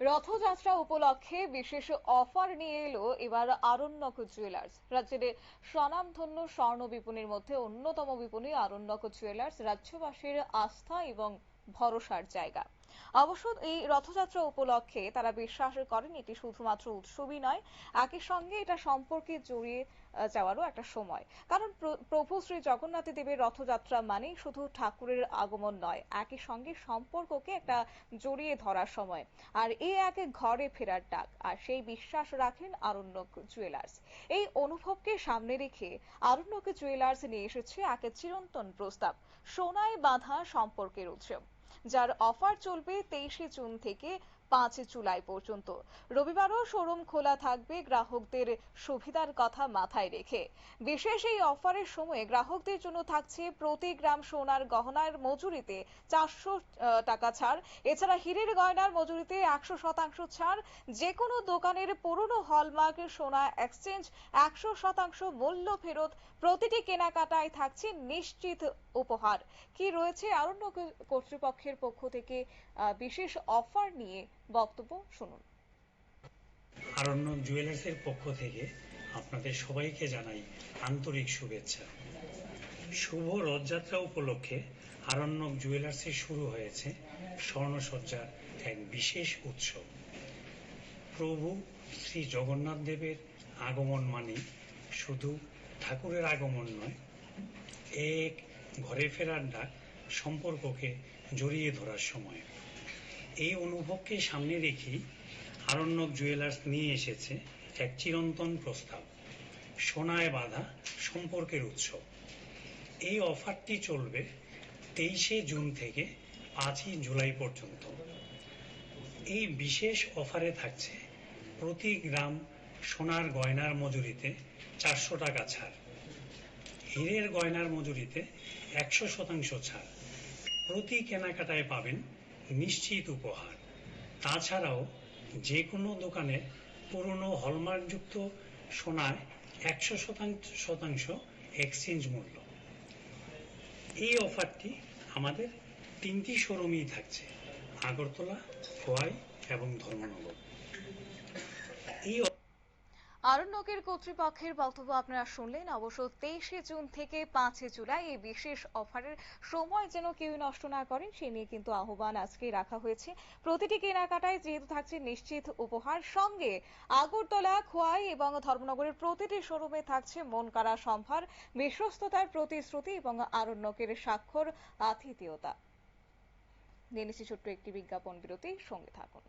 রথযাত্রা উপলক্ষে বিশেষ অফার নিয়ে এলো এবার আরণ্যক জুয়েলার্স। রাজ্যের স্বনামধন্য স্বর্ণ বিপণীর মধ্যে অন্যতম বিপণী আরণ্যক জুয়েলার্স রাজ্যবাসীর আস্থা এবং ভরসার জায়গা। অবশ্য এই রথযাত্রা উপলক্ষে তারা বিশ্বাস করেন এটি শুধুমাত্র উৎসবই নয়, একই সঙ্গে এটা সম্পর্কে জড়িয়ে যাওয়ারও একটা সময়। কারণ প্রভু শ্রী জগন্নাথ দেবের রথযাত্রা মানেই শুধু ঠাকুরের আগমন নয়, একই সঙ্গে সম্পর্ককে একটা জড়িয়ে ধরার সময়। আর এই এক ঘরে ফেরার ডাক, আর সেই বিশ্বাস রাখেন আরণ্যক জুয়েলার্স। এই অনুভবকে সামনে রেখে আরণ্যক জুয়েলার্স নিয়ে এসেছে এক চিরন্তন প্রস্তাব, সোনায় বাঁধা সম্পর্কের উৎসব, যার অফার চলবে 23শে জুন থেকে 5 জুলাই পর্যন্ত। রবিবারও শোরুম খোলা থাকবে গ্রাহকদের সুবিধার কথা মাথায় রেখে। বিশেষ এই অফারের সময় গ্রাহকদের জন্য থাকছে প্রতি গ্রাম সোনার গহনার মজুরিতে 400 টাকা ছাড়। এছাড়া হীরের গয়নার মজুরিতে 100% ছাড়। যে কোনো দোকানের পুরনো হলমার্ক সোনা এক্সচেঞ্জ 100% মূল্য ফেরত। প্রতিটি কেনাকাটায় থাকছে নিশ্চিত উপহার। কি রয়েছে আরণ্যক কর্তৃপক্ষের পক্ষ থেকে বিশেষ অফার নিয়ে বক্তব্য শুনুন। আরণ্যক জুয়েলার্সের পক্ষ থেকে আপনাদের সবাইকে জানাই আন্তরিক শুভেচ্ছা। শুভ রথযাত্রা উপলক্ষে আরণ্যক জুয়েলার্সে শুরু হয়েছে স্বর্ণসজ্জার এক বিশেষ উৎসব। প্রভু শ্রী জগন্নাথ দেবের আগমন মানে শুধু ঠাকুরের আগমন নয়, এক ঘরে ফেরার ডাক, সম্পর্ককে জড়িয়ে ধরার সময়। এই অনুভবকে সামনে রেখেই আরণ্যক জুয়েলার্স নিয়ে এসেছে এক চিরন্তন প্রস্তাব, সোনায় বাঁধা সম্পর্কের উৎসব। এই অফারটি চলবে 23শে জুন থেকে 5ই জুলাই পর্যন্ত। এই বিশেষ অফারে থাকছে প্রতি গ্রাম সোনার গয়নার মজুরিতে 400 টাকা ছাড়, হীরের গয়নার মজুরিতে 100% ছাড়। প্রতি কেনাকাটায় পাবেন নিশ্চিত উপহার। তাছাড়াও যে কোনো দোকানে পুরনো হলমার্কযুক্ত সোনায় 100% এক্সচেঞ্জ মূল্য। এই অফারটি আমাদের 3টি শোরুমেই থাকছে, আগরতলা, খোয়াই এবং ধর্মনগর। আরণ্যকের কর্তৃপক্ষের বক্তব্য আপনারা শুনলেন। অবশ্য 23শে জুন থেকে 5 জুলাই এই বিশেষ অফারের সময় যেন কেউ নষ্ট না করেন, সে নিয়ে কিন্তু আহ্বান আজকে রাখা হয়েছে। প্রতিটি কেনাকাটায় যেহেতু থাকছে নিশ্চিত উপহার, সঙ্গে আগরতলা, খোয়াই এবং ধর্মনগরের প্রতিটি শোরুমে থাকছে মন কাড়া সম্ভার, বিশ্বস্ততার প্রতিশ্রুতি এবং আরণ্যকের স্বাক্ষর আতিথেয়তা। নিয়ে নিচ্ছি ছোট্ট একটি বিজ্ঞাপন বিরতি, সঙ্গে থাকুন।